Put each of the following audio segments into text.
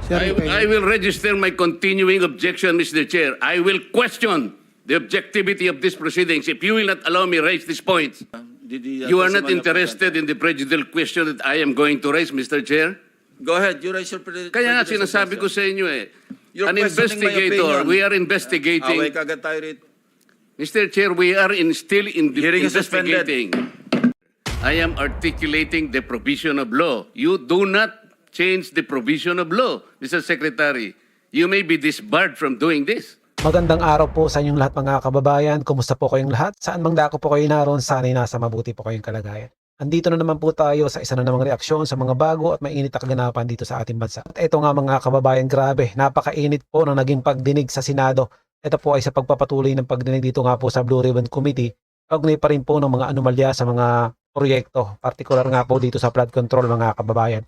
I will register my continuing objection, Mr. Chair. I will question the objectivity of these proceedings if you will not allow me raise these points. You are not interested in the prejudicial question that I am going to raise, Mr. Chair? Go ahead, you raise your Kaya nga sinasabi ko sa inyo You're an questioning my investigator, opinion. we are investigating. Away kagad tayo rito. Mr. Chair, we are still Hearing is suspended. investigating. I am articulating the provision of law. You do not change the provision of law, Mr. Secretary. You may be disbarred from doing this. Magandang araw po sa inyong lahat mga kababayan. Kumusta po kayong lahat? Saan mang dako po kayo naroon, sana'y nasa mabuti po kayong kalagayan. Andito na naman po tayo sa isa na namang reaksyon sa mga bago at mainit na kaganapan dito sa ating bansa. At ito nga mga kababayan, grabe, napakainit po ng naging pagdinig sa Senado. Ito po ay sa pagpapatuloy ng pagdinig dito nga po sa Blue Ribbon Committee. Kaugnay pa rin po ng mga anomalya sa mga proyekto, partikular nga po dito sa flood control mga kababayan.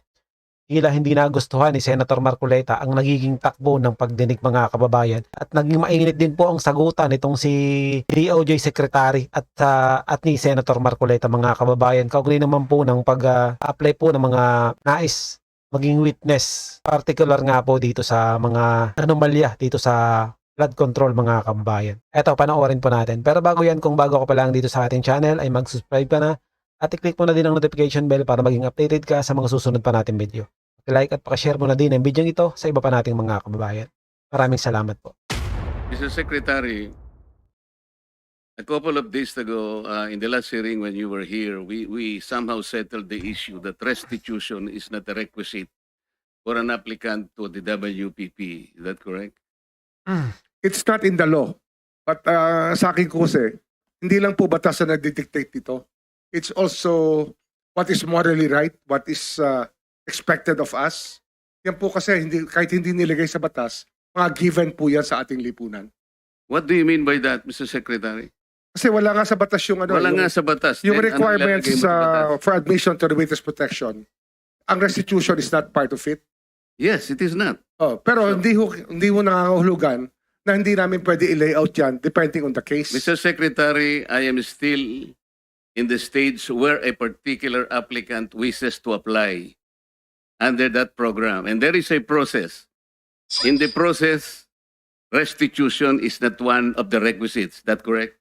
Tila hindi nagustuhan ni Senator Marcoleta ang nagiging takbo ng pagdinig mga kababayan at naging mainit din po ang sagutan nitong si DOJ Secretary at ni Senator Marcoleta mga kababayan. Kaugnay naman po ng pag-apply po ng mga nais maging witness, particular nga po dito sa mga anomalya dito sa flood control mga kababayan. Eto, panoorin po natin. Pero bago yan, kung bago ka pa lang dito sa ating channel ay mag-subscribe ka na at i-click mo na din ang notification bell para maging updated ka sa mga susunod pa nating video. Like at pakishare mo na din ang video ito sa iba pa nating mga kababayan. Maraming salamat po. Mr. Secretary, a couple of days ago, in the last hearing when you were here, we somehow settled the issue that restitution is not a requisite for an applicant to the WPP. Is that correct? It's not in the law. But sa akin ko kasi, hindi lang po batas na nagdidictate dito. It's also what is morally right, what is expected of us. Yan po kasi kahit hindi nilagay sa batas, mga given po yan sa ating lipunan. What do you mean by that, Mr. Secretary? Kasi wala nga sa batas yung Wala nga sa batas. yung Then, ano requirements ilalagay mo sa batas? for admission to the witness protection. Ang restitution is not part of it. Yes, it is not. Oh, pero So- hindi mo nangangahulugan na hindi namin pwede i-layout yan depending on the case. Mr. Secretary, I am still in the stage where a particular applicant wishes to apply under that program. And there is a process. In the process, restitution is not one of the requisites. That correct?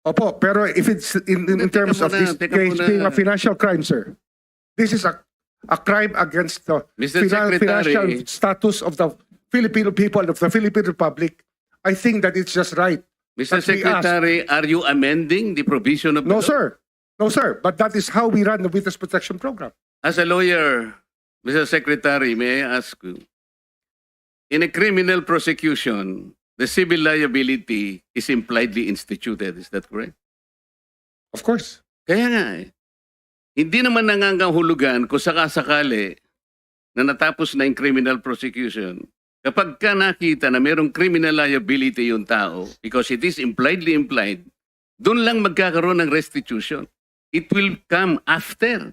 Opo, pero if it's in terms of this Teka case muna. being a financial crime, sir, this is a crime against the Mr. Secretary. financial status of the Filipino people, of the Philippine Republic. I think that it's just right. Mr. But we asked- Secretary, are you amending the provision of the No, law? sir. No, sir. But that is how we run the Witness Protection Program. As a lawyer, Mr. Secretary, may I ask you, in a criminal prosecution, the civil liability is impliedly instituted. Is that correct? Of course. Kaya nga hindi naman nangangahulugan kung sakasakali na natapos na yung criminal prosecution. Kapag ka nakita na mayroong criminal liability yung tao, because it is impliedly implied, doon lang magkakaroon ng restitution. It will come after.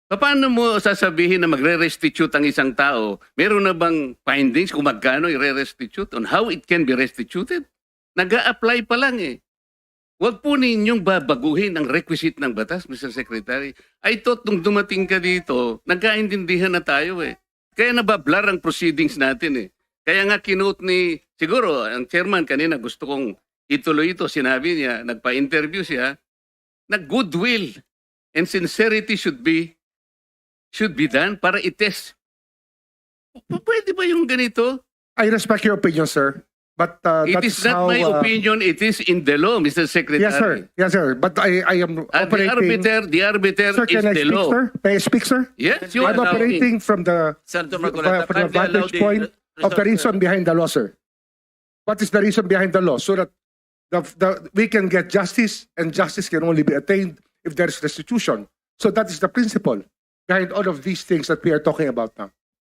Paano mo sasabihin na magre-restitute ang isang tao? Meron na bang findings kung magkano i-restitute on how it can be restituted? Nag-a-apply pa lang eh. Huwag po ninyong babaguhin ang requisite ng batas, Mr. Secretary. I thought nung dumating ka dito, nagkaintindihan na tayo eh. Kaya nabablar ang proceedings natin eh. Kaya nga kinote ni, siguro, ang chairman kanina gusto kong ituloy ito. Sinabi niya, nagpa-interview siya, na goodwill and sincerity should be done para i-test. Pwede ba yung ganito? I respect your opinion, sir. But It that's is not how, my opinion, it is in the law, Mr. Secretary. Yes, sir. Yes, sir. But I am And the operating... arbiter Sir, is can I the speak, law. sir? May I speak, sir? Yes, you are I'm allowing. operating from the Senator Marcoleta, from the kindly allow vantage the point of the reason behind the law, sir. What is the reason behind the law? So that we can get justice, and justice can only be attained if there is restitution. So that is the principle behind all of these things that we are talking about now.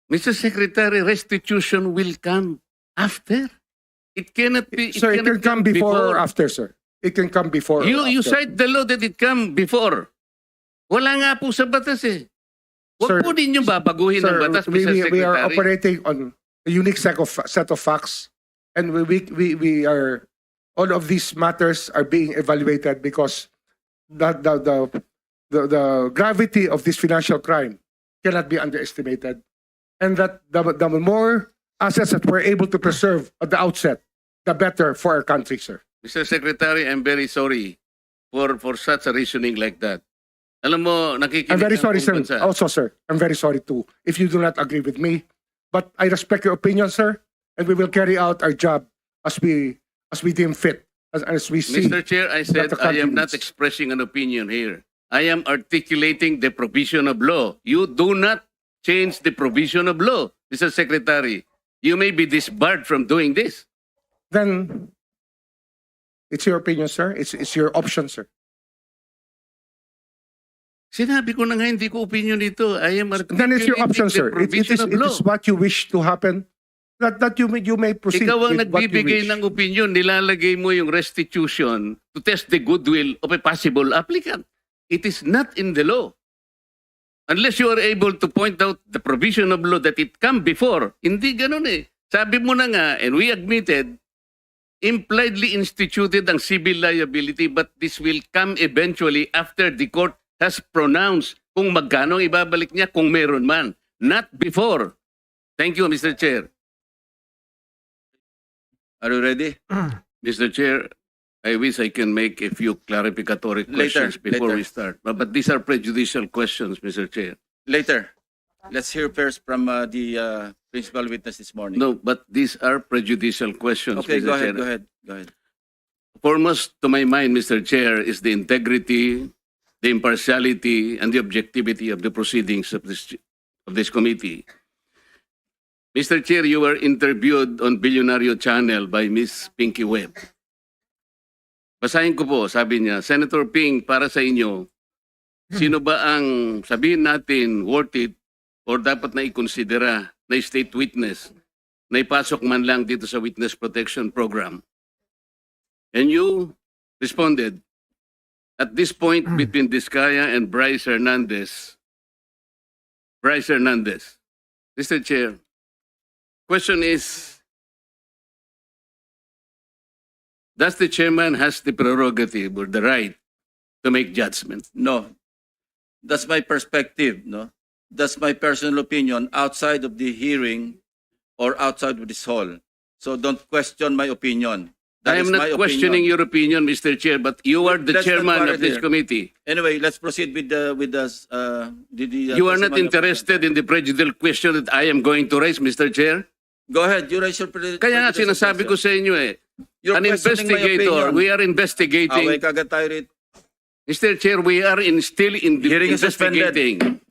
Mr. Secretary, restitution will come after. It cannot be. Sir, it can come before or after, sir. It can come before. or You after. cite the law that it come before. Wala nga po sa batas eh. Sir, Huwag po ninyong babaguhin ang Sir, batas, Mr. Secretary. we are operating on a unique set of facts, and we are all of these matters are being evaluated because the gravity of this financial crime cannot be underestimated. and that the more assets that we're able to preserve at the outset, the better for our country, sir. Mr. Secretary, I'm very sorry for such a reasoning like that. Alam mo, nakikinig I'm very ang sorry, sir. buong bansa. Also, sir, I'm very sorry too if you do not agree with me. But I respect your opinion, sir, and we will carry out our job as we deem fit, as we see. Mr. Chair, I said the I am not country needs. expressing an opinion here. I am articulating the provision of law. You do not change the provision of law, Mr. Secretary. You may be disbarred from doing this. Then it's your opinion, sir. It's your option, sir. Sinabi ko na nga, hindi ko opinion ito. I am Then it's your option, sir. the provision of It law. is what you wish to happen. That you may proceed Ikaw ang with what you nagbibigay wish. ng opinion, nilalagay mo yung restitution to test the goodwill of a possible applicant. It is not in the law. Unless you are able to point out the provision of law that it come before. Hindi ganun eh. Sabi mo na nga, and we admitted, impliedly instituted ang civil liability, but this will come eventually after the court has pronounced kung magkano ang ibabalik niya kung meron man. Not before. Thank you, Mr. Chair. Are you ready? Mr. Chair, I wish I can make a few clarificatory questions before we start. But these are prejudicial questions, Mr. Chair. Later. Let's hear first from the principal witness this morning. No, but these are prejudicial questions, Okay, Mr. go ahead, Chair. go ahead. Foremost to my mind, Mr. Chair, is the integrity, the impartiality, and the objectivity of the proceedings of this committee. Mr. Chair, you were interviewed on Billionario Channel by Miss Pinky Webb. Basahin ko po, sabi niya, Senator Ping, para sa inyo, sino ba ang sabihin natin worth it or dapat na ikonsidera na state witness na ipasok man lang dito sa Witness Protection Program? And you responded, at this point between Diskaya and Bryce Hernandez, Mr. Chair, question is, does the chairman has the prerogative or the right to make judgment? No. That's my perspective, no? That's my personal opinion outside of the hearing or outside of this hall. So don't question my opinion. That I am is my not questioning opinion. your opinion, Mr. Chair, but you are the Let's not chairman quarrel of this here. committee. Anyway, let's proceed with the You are not testimony of- interested in the prejudicial question that I am going to raise, Mr. Chair? Go ahead, you raise your Kaya nga sinasabi ko sa inyo eh, You're an questioning my investigator, opinion. we are investigating. Away kagad tayo rito. Mr. Chair, we are still in the Hearing is suspended. investigating.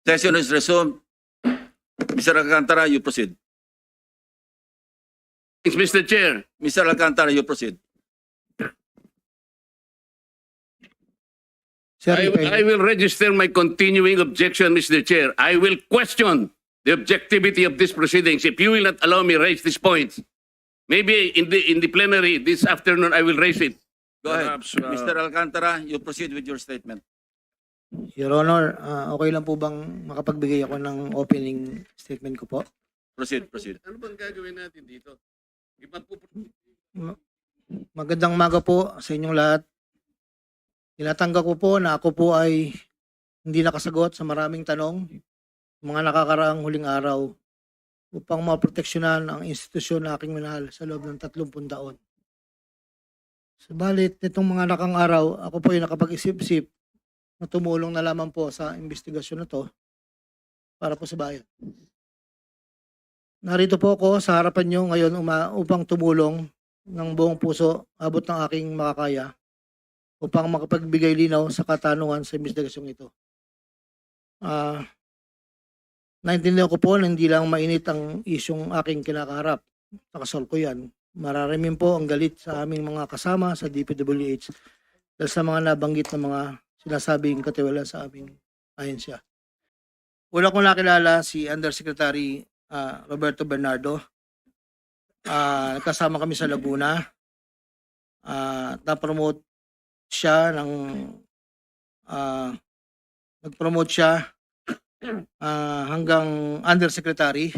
Session is resumed. Mr. Alcantara, you proceed. Thanks, Mr. Chair. Mr. Alcantara, you proceed. Sir, I will register my continuing objection, Mr. Chair. I will question the objectivity of these proceedings if you will not allow me raise these points. Maybe in the plenary this afternoon I will raise it. Go ahead. Perhaps, Mr. Alcantara, you proceed with your statement. Your Honor, okay lang po bang makapagbigay ako ng opening statement ko po? Proceed, proceed. Ano bang gagawin natin dito? Magandang umaga po sa inyong lahat. Tinatanggap ko po na ako po ay hindi nakasagot sa maraming tanong mga nakakaraang huling araw upang maproteksyonan ang institusyon na aking minahal sa loob ng 30 taon. Subalit, nitong mga nakang araw, ako po ay nakapag-isip-isip na tumulong na lamang po sa investigasyon na to para po sa bayan. Narito po ako sa harapan nyo ngayon upang tumulong ng buong puso, abot ng aking makakaya, upang makapagbigay linaw sa katanungan sa investigasyong ito. Naintindihan ko po na hindi lang mainit ang isyong aking kinakaharap. Nakasol ko yan. Mararamin po ang galit sa aming mga kasama sa DPWH dahil sa mga nabanggit na mga sinasabing katiwala sa aming ahensya. Una ko nakilala si Undersecretary Roberto Bernardo. Nagkasama kami sa Laguna. Na-promote siya ng nag-promote siya hanggang undersecretary.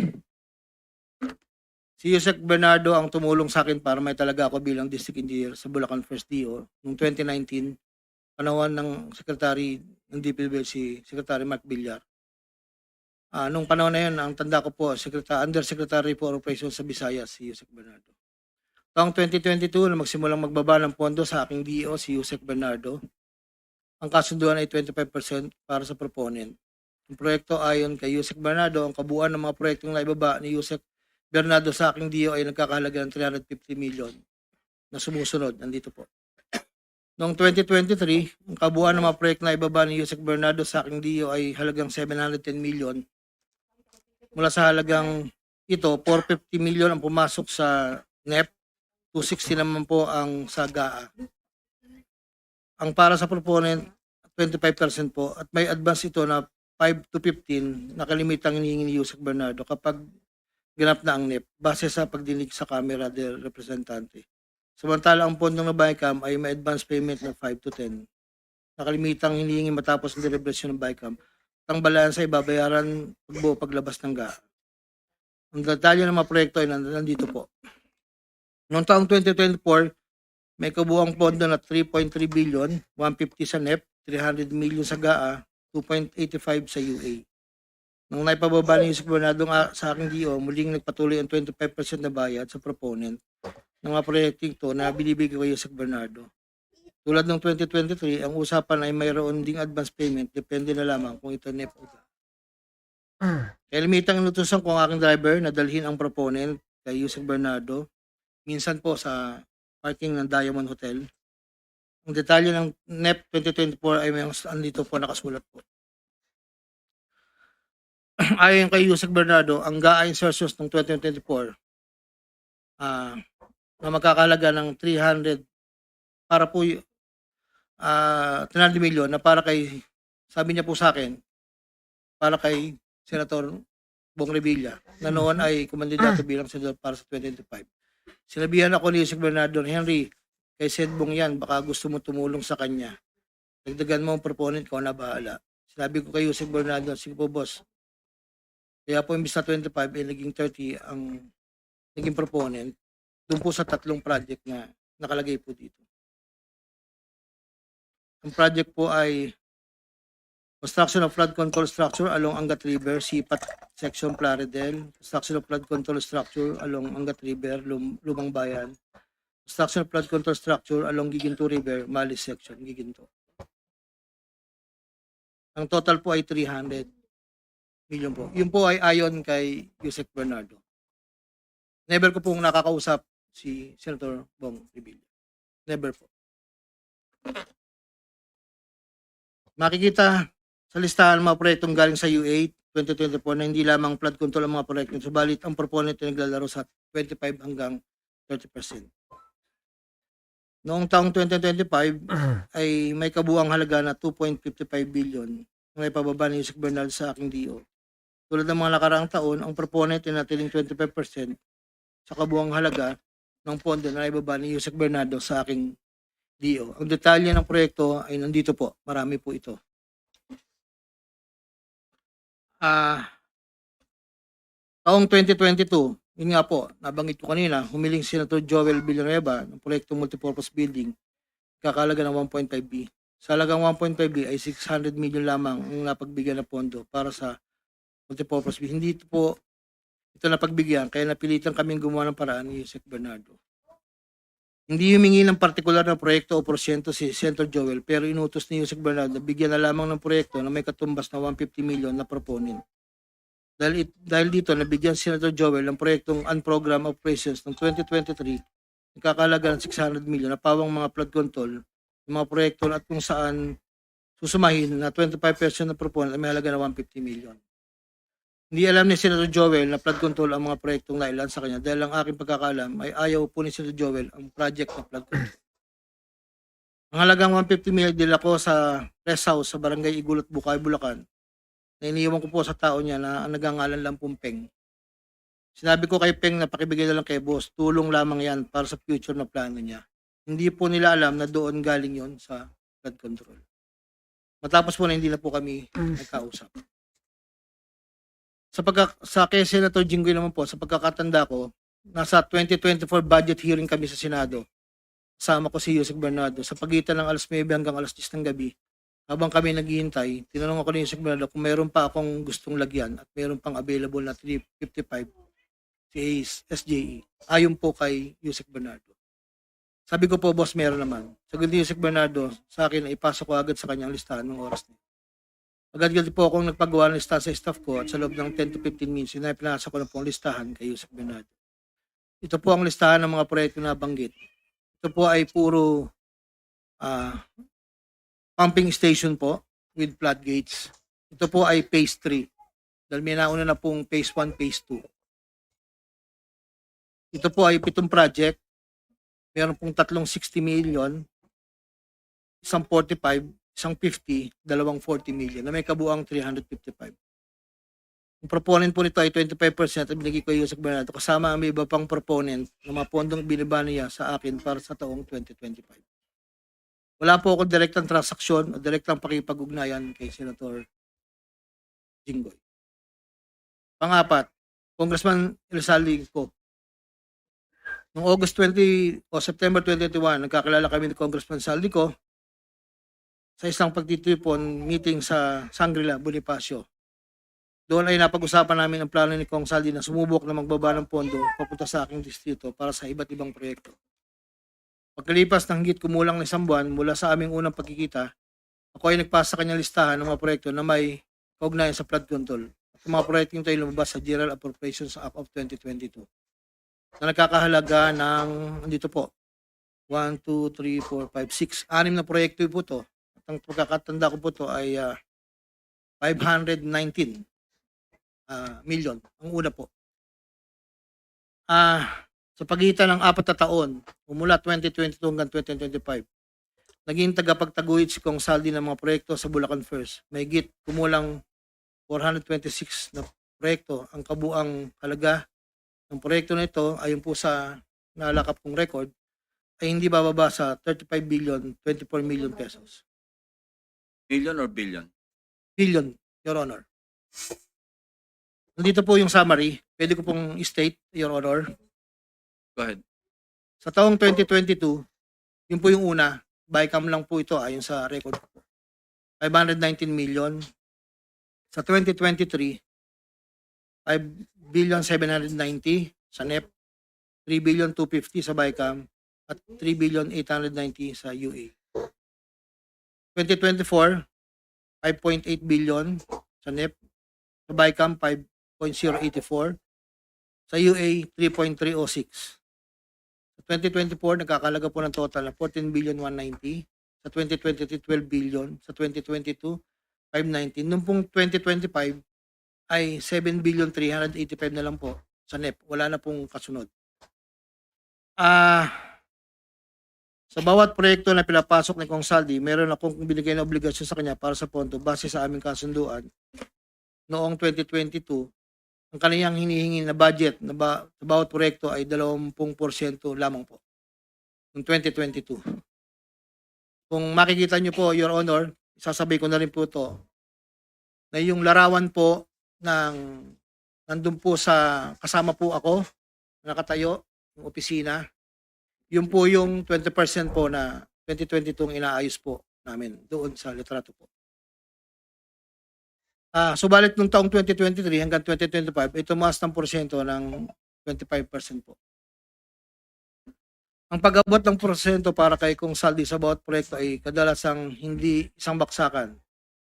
Si Yusek Bernardo ang tumulong sa akin para may talaga ako bilang district engineer sa Bulacan First DO noong 2019, panahon ng secretary ng DPWH si Secretary Mark Villar. Nung panahon na yun, ang tanda ko po, Undersecretary for Operations sa Visayas, si Yusek Bernardo. Taong 2022, na magsimulang magbaba ng pondo sa aking DO, si Yusek Bernardo. Ang kasunduan ay 25% para sa proponent. Ang proyekto ayon kay Yusek Bernardo, ang kabuuan ng mga proyektong naibaba ni Yusek Bernardo sa aking DO ay nagkakahalaga ng 350 million na sumusunod. Nandito po. Noong 2023, ang kabuuan ng mga proyekto na ibaba ni Yusek Bernardo sa aking DO ay halagang 710 million. Mula sa halagang ito, 450 million ang pumasok sa NEP, 260 naman po ang sa GAA. Ang para sa proponent, 25% po at may advance ito na 5 to 15 na kalimitang hinihingi ni Yusek Bernardo kapag ganap na ang NEP base sa pagdinig sa Kamera del Representante. Samantala ang pondong na BICAM ay may advance payment na 5 to 10 na kalimitang hinihingi matapos ang deliberasyon ng BICAM. Ang balansa ay babayaran paglabas ng GAA. Ang detalye ng mga proyekto ay nandito po. Noong taong 2024, may kabuuang pondo na 3.3 billion, 150 sa NEP, 300 million sa GAA, 2.85 sa UA. Nung naipababa ni Yusek Bernardo sa aking DO, muling nagpatuloy ang 25% na bayad sa proponent ng mga proyekto ito na binibigay kay Yusek Bernardo. Tulad ng 2023, ang usapan ay mayroon ding advance payment, depende na lamang kung ito NEP o GAA. Kaya limitang inutusan ko ang aking driver na dalhin ang proponent kay Yusek Bernardo, minsan po sa parking ng Diamond Hotel. Ang detalye ng NEP 2024 ay may andito po nakasulat po. Ayon kay Yusek Bernardo, ang GAA insertions ng 2024 na magkakalaga ng 300 para po 300 million na para kay, sabi niya po sa akin, para kay Senator Bong Revilla na noon ay kumandidato bilang senador para sa 2025. Sinabihan ako ni Yusek Bernardo, Henry, kay Sed Bong yan, baka gusto mo tumulong sa kanya. Dagdagan mo ang proponent ko na bahala. Sinabi ko kay Yusek Bernardo, sige po boss. Kaya po imbis na 25 ay naging 30 ang naging proponent doon po sa tatlong project na nakalagay po dito. Ang project po ay construction of flood control structure along Angat River, Sipat Section Plaridel, construction of flood control structure along Angat River, Lumang Bayan, construction of flood control structure along Giginto River, Malis Section, Giginto. Ang total po ay 300 million po. Yun po ay ayon kay Yusek Bernardo. Never ko pong nakakausap si Senator Bong Revilla. Never po. Makikita sa listahan ng mga proyektong galing sa UA 2024 na hindi lamang flood control ang mga proyekto, subalit ang proponent ay naglalaro sa 25 hanggang 30%. Noong taong 2025 ay may kabuuang halaga na 2.55 billion na ipababa ni Yusek Bernardo sa aking DO. Tulad ng mga nakaraang taon, ang proponent ay natiling 25% sa kabuuang halaga ng pondo na ibaba ni Yusek Bernardo sa aking DO. Ang detalye ng proyekto ay nandito po. Marami po ito. Taong 2022, yun nga po, nabanggit ko kanina, humiling si Senator Joel Villanueva ng proyektong multipurpose building, kakalaga ng 1.5B. Sa halagang 1.5B ay 600 million lamang ang napagbigyan na pondo para sa multipurpose building. Hindi ito po ito napagbigyan, kaya napilitan kaming gumawa ng paraan ni Yusek Bernardo. Hindi humingi ng partikular na proyekto o porsyento si Senator Joel, pero inutos ni Yusek Bernardo na bigyan na lamang ng proyekto na may katumbas na 150 million na proponent. Dahil dito, nabigyan si Senator Joel ng proyektong Unprogrammed Operations ng 2023, nagkakalaga ng 600 million na pawang mga flood control, mga proyekto at kung saan susumahin na 25% na proponent ay may halaga na 150 million. Hindi alam ni Senator Joel na flood control ang mga proyektong nailan sa kanya dahil ang aking pagkakalam ay ayaw po ni Senator Joel ang project na flood control. Ang halagang 150 million dila ko sa rest house sa Barangay Igulot, Bukay, Bulacan na iniiwan ko po sa tao niya na ang nagangalan lang pong Peng. Sinabi ko kay Peng na pakibigay na lang kay boss, tulong lamang yan para sa future na plano niya. Hindi po nila alam na doon galing yon sa flood control. Matapos po na hindi na po kami nagkausap. Sa kay Senator Jinggoy naman po, sa pagkakatanda ko, nasa 2024 budget hearing kami sa Senado. Kasama ko si Yusek Bernardo sa pagitan ng alas 9 hanggang alas 10 ng gabi. habang kami naghihintay, tinanong ako ni Yusek Bernardo kung meron pa akong gustong lagyan at meron pang available na 355 si SJE. Ayon po kay Yusek Bernardo. Sabi ko po, boss, meron naman. Sagot ni Yusek Bernardo sa akin na ipasok ko agad sa kanyang listahan ng oras niya. Agad-agad po akong nagpagawa ng listahan sa staff ko at sa loob ng 10 to 15 minutes, pinasa ko na po ang listahan kay Yusek Bernardo. Ito po ang listahan ng mga proyekto na banggit. Ito po ay puro pumping station po with floodgates. Ito po ay phase 3. Dahil may nauna na pong phase 1, phase 2. Ito po ay 7 project. Meron pong 360 million, isang 45, isang 50, dalawang 40 million na may kabuang 355. Ang proponent po nito ay 25% at binigay ko yung Yusek Bernardo kasama ang may iba pang proponent na mga pondong binaba niya sa akin para sa taong 2025. Wala po akong direktang transaksyon o direktang pakipag-ugnayan kay Senator Jinggoy. Pangapat, Congressman Elsaldi ko. Noong August 20 o September 2021, nagkakilala kami ni Congressman Saldico sa isang pagtitipon meeting sa Shangri-La, Bonifacio. Doon ay napag-usapan namin ang plano ni Kong Saldi na sumubok na magbaba ng pondo papunta sa aking distrito para sa iba't ibang proyekto. Pagkalipas ng higit kumulang ng isang buwan mula sa aming unang pagkikita, ako ay nagpasa sa kanyang listahan ng mga proyekto na may kaugnayan sa flood control. At ang mga proyekto ito ay lumabas sa General Appropriations Act of 2022. Na nagkakahalaga ng, dito po, 1, 2, 3, 4, 5, 6, 6 na proyekto po ito. At ang pagkakatanda ko po ito ay 519 million. Ang una po. Sa pagitan ng 4 na taon, mula 2022 hanggang 2025, naging tagapagtaguyod si Kong Saldi ng mga proyekto sa Bulacan First. May higit kumulang 426 na proyekto. Ang kabuang halaga ng proyekto na ito, ayon po sa nalakap kong record, ay hindi bababa sa 35 billion, 24 million pesos. Million or billion? Billion, Your Honor. Nandito po yung summary. Pwede ko pong state, Your Honor. Go ahead. Sa taong 2022, yun po yung una, bycam lang po ito ayon sa record ko. 519 million. Sa 2023, 5 billion 790 sa NEP, 3 billion 250 sa BICAM, at 3 billion 890 sa UA. 2024, 5.8 billion sa NEP, sa BICAM 5.084, sa UA 3.306. Sa 2024, nagkakalaga po ng total na 14 billion 190, sa 2023 12 billion, sa 2022 519. Noong pong 2025 ay 7 billion 385 na lang po sa NEP. Wala na pong kasunod. Sa bawat proyekto na pinapasok ni Kong Saldi, meron akong binigay na obligasyon sa kanya para sa pondo base sa aming kasunduan. Noong 2022, ang kaniyang hinihingi na budget na sa bawat proyekto ay 20% lamang po. Noong 2022. Kung makikita nyo po, Your Honor, isasabi ko na rin po ito, na yung larawan po nandun po sa kasama po ako, nakatayo, yung opisina, yun po yung 20% po na 2022 inaayos po namin doon sa litrato po. Subalit nung taong 2023 hanggang 2025, ito tumaas ng porsyento ng 25% po. Ang pag-abot ng porsyento para kay Kong Saldi sa bawat proyekto ay kadalasang hindi isang baksakan.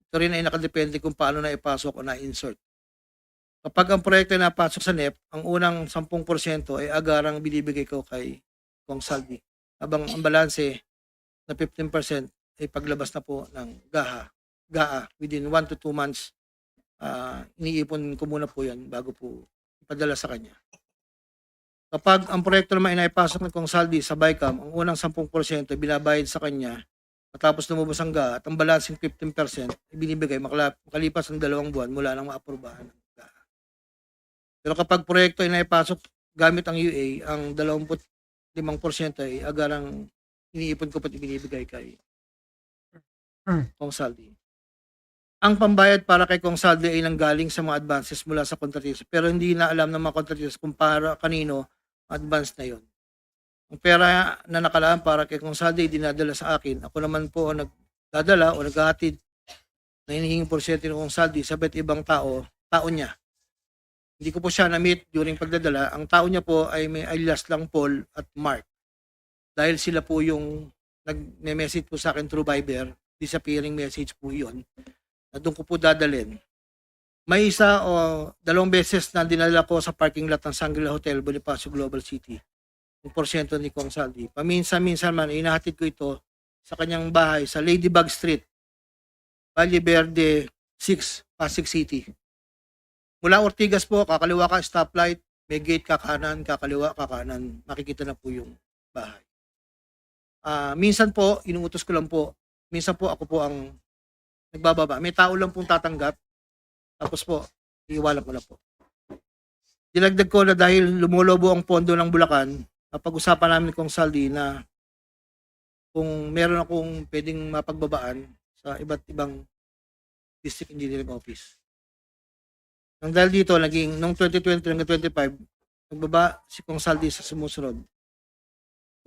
Ito rin ay nakadepende kung paano na ipasok o na-insert. Kapag ang proyekto ay napasok sa NEP, ang unang 10% ay agarang binibigay ko kay Kong Saldi. Habang ang balanse na 15% ay paglabas na po ng GAA within 1 to 2 months. Iniipon ko muna po yan bago po ipadala sa kanya. Kapag ang proyekto naman ay naipasok ng Kong Saldi sa BICAM, ang unang 10% ay binabayad sa kanya matapos lumabas ang GAA at ang balancing 15% ay binibigay makalipas ang 2 buwan mula nang maaprubahan ng GAA. Pero kapag proyekto ay naipasok gamit ang UA, ang 25% ay agarang iniipon ko pati binibigay kay Kong Saldi. Ang pambayad para kay Kong Saldi ay nanggaling sa mga advances mula sa kontratista pero hindi na alam ng mga kontratista kung para kanino advance na yon. Ang pera na nakalaan para kay Kong Saldi ay dinadala sa akin. Ako naman po ang nagdadala o naghahatid na hinihingi porsyento ng Kong Saldi sa iba't ibang tao niya. Hindi ko po siya na-meet during pagdadala. Ang tao niya po ay may alias lang Paul at Mark. Dahil sila po yung nag-message po sa akin through Viber, disappearing message po yun, na doon ko po dadalhin. May isa o 2 beses na dinala ko sa parking lot ng Shangri-La Hotel, Bonifacio Global City, yung porsyento ni Kong Saldi. Paminsan-minsan man, inahatid ko ito sa kanyang bahay sa Ladybug Street, Valle Verde 6, Pasig City. Mula Ortigas po, kakaliwa ka stoplight, may gate ka kanan, kakaliwa ka kanan, makikita na po yung bahay. Minsan po, inuutos ko lang po, minsan po ako po ang nagbababa. May tao lang pong tatanggap, tapos po, iiwalan ko na po. Dinagdag ko na dahil lumulobo ang pondo ng Bulacan, napag-usapan namin kong Saldi na kung meron akong pwedeng mapagbabaan sa iba't ibang district engineering office. Nang dahil dito, naging noong 2020 hanggang 25, nagbaba si Kong Saldi sa sumusunod.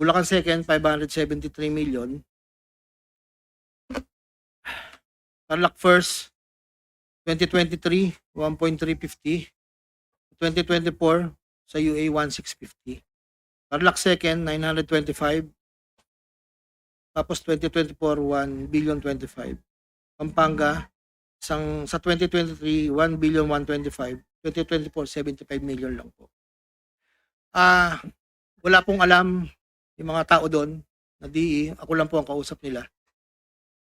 Bulacan 2nd, 573 million. Tarlac 1st, 2023, 1.350. 2024, sa UA 1.650. Tarlac 2nd, 925. Tapos 2024, 1 billion 25. Pampanga, sa 2023, 1 billion 125. 2024, 75 million lang po. Wala pong alam yung mga tao doon na DE. Ako lang po ang kausap nila.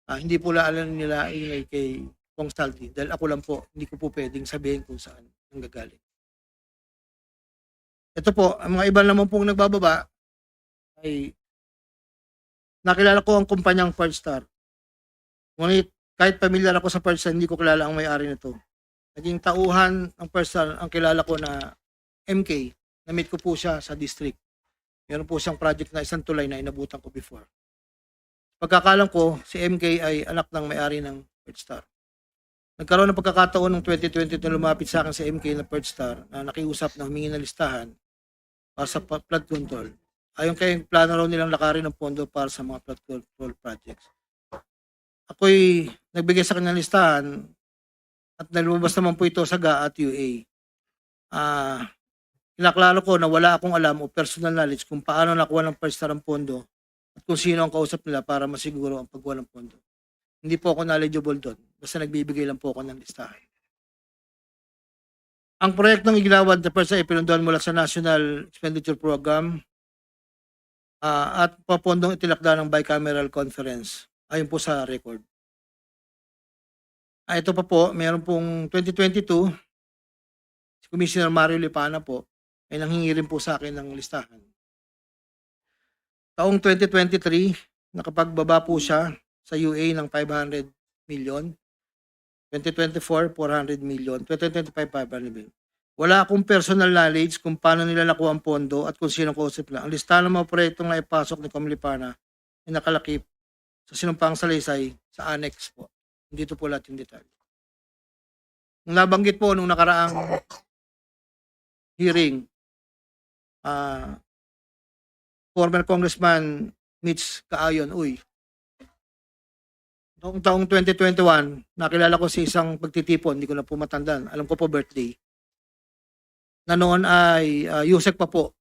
Hindi po alam nila ingay kay Kong Saldi dahil ako lang po, hindi ko po pwedeng sabihin kung saan ang gagaling. Ito po, ang mga iba naman pong nagbababa ay nakilala ko ang kumpanyang Partstar. Ngunit kahit pamilyar ako sa Partstar, hindi ko kilala ang may-ari nito. Naging tauhan ng Partstar ang kilala ko na MK. Na-meet ko po siya sa district. Meron po siyang project na isang tulay na inabutan ko before. Pagkakalam ko, si MK ay anak ng may-ari ng Partstar. Nagkaroon ng pagkakataon ng 2020 na lumapit sa akin si MK na Partstar na nakiusap na humingi ng listahan para sa flood control. Ayon kay plano raw nilang lakarin ng pondo para sa mga flood control projects. Ako'y nagbigay sa kanyang listahan at nalumabas naman po ito sa GA at UA. Inaklaro ko na wala akong alam o personal knowledge kung paano nakuha ng Partstar ang pondo at kung sino ang kausap nila para masiguro ang pagkuha ng pondo. Hindi po ako knowledgeable doon. Basta nagbibigay lang po ako ng listahan. Ang proyektong igilawad na Partstar ay pinunduhan mula sa National Expenditure Program at papondong itilakda ng bicameral conference. Ayon po sa record. Ito pa po, meron pong 2022, si Commissioner Mario Lipana po, ay nanghingi rin po sa akin ng listahan. Taong 2023, nakapagbaba po siya sa UA ng 500 million. 2024, 400 million. 2025, 500 million. Wala akong personal knowledge kung paano nila nakuha ang pondo at kung sino kausap nila. Ang listahan ng mga proyektong naipasok ni Com Lipana ay nakalakip sa sinumpang salaysay sa annex po. Dito po lahat yung detalye. Nung nabanggit po nung nakaraang hearing, former Congressman Mitch Kaayon, noong taong 2021, nakilala ko si isang pagtitipon, hindi ko na po matandaan, alam ko po birthday, na noon ay Yusek pa po,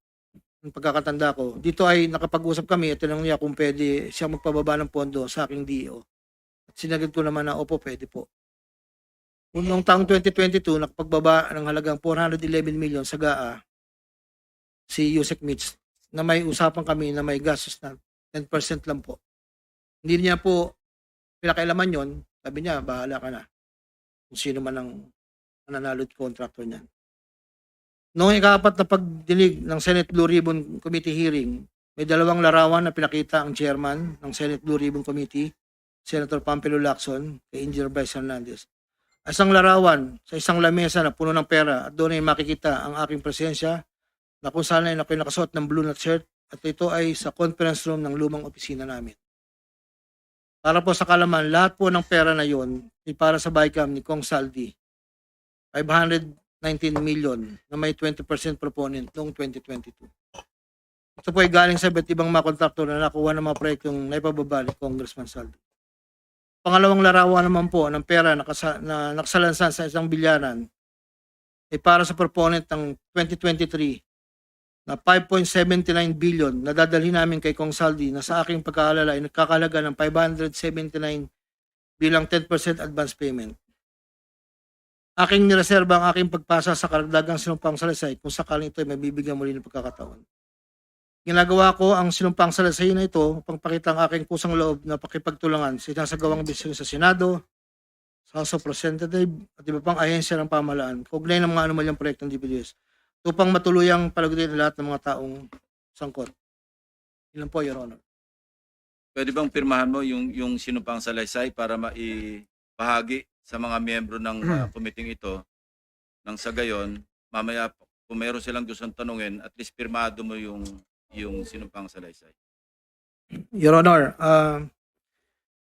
ang pagkakatanda ko. Dito ay nakapag-usap kami at tinanong niya kung pwede siya magpababa ng pondo sa aking DO. At sinagot ko naman na opo, pwede po. Noong taong 2022, nakapagbaba ng halagang 411 million sa GAA si Yusek Mitch na may usapan kami na may gastos na 10% lang po. Hindi niya po pinakailaman yon. Sabi niya, bahala ka na. Kung sino man ang mananalo at contractor niyan. Noong ikapat na pagdinig ng Senate Blue Ribbon Committee hearing, may dalawang larawan na pinakita ang chairman ng Senate Blue Ribbon Committee, Senator Pampilo Lacson, kay Engineer Bryce Hernandez. Isang larawan sa isang lamesa na puno ng pera at doon ay makikita ang aking presensya na kung saan ay nakasuot ng blue na shirt at ito ay sa conference room ng lumang opisina namin. Para po sa kalaman, lahat po ng pera na yon ay para sa BICAM ni Kong Saldi. 519 million na may 20% proponent noong 2022. Ito po ay galing sa iba't ibang mga kontraktor na nakuha ng mga proyektong naipababa ni Congressman Saldi. pangalawang larawan naman po ng pera na nakasalansan sa isang bilyaran ay para sa proponent ng 2023 na 5.79 billion na dadalhin namin kay Kong Saldi na sa aking pagkaalala ay nagkakalaga ng 579 bilang 10% advance payment. Aking nireserba ang aking pagpasa sa karagdagang sinumpang salaysay kung sakaling ito ay mabibigyan muli ng pagkakataon. Ginagawa ko ang sinumpang salaysay na ito upang pakita ang aking kusang loob na pakipagtulangan sa sinasagawang bisyo sa Senado, sa House of Representatives at iba pang ahensya ng pamahalaan kaugnay ng mga anomalyang proyektong DPWH upang matuluyang palagutin ang lahat ng mga taong sangkot. Ilan po, Your Honor. Pwede bang pirmahan mo yung sinumpang salaysay para maibahagi sa mga miyembro ng committee ito nang sa gayon, mamaya kung meron silang gustong tanungin, at least pirmado mo yung sinumpang salaysay. Your Honor,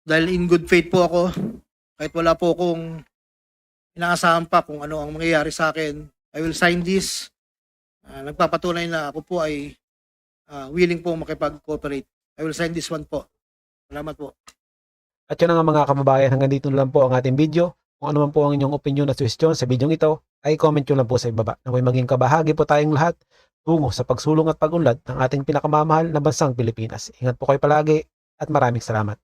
dahil in good faith po ako, kahit wala po akong inaasahan pa kung ano ang mangyayari sa akin, I will sign this. Nagpapatunay na ako po ay willing po makipag-cooperate. I will sign this one po. Salamat po. At yun nga mga kababayan, hanggang dito lang po ang ating video. Kung ano man po ang inyong opinion at suggestion sa video ito, ay comment nyo lang po sa ibaba. Naway maging kabahagi po tayong lahat tungo sa pagsulong at pag-unlad ng ating pinakamamahal na bansang Pilipinas. Ingat po kayo palagi at maraming salamat.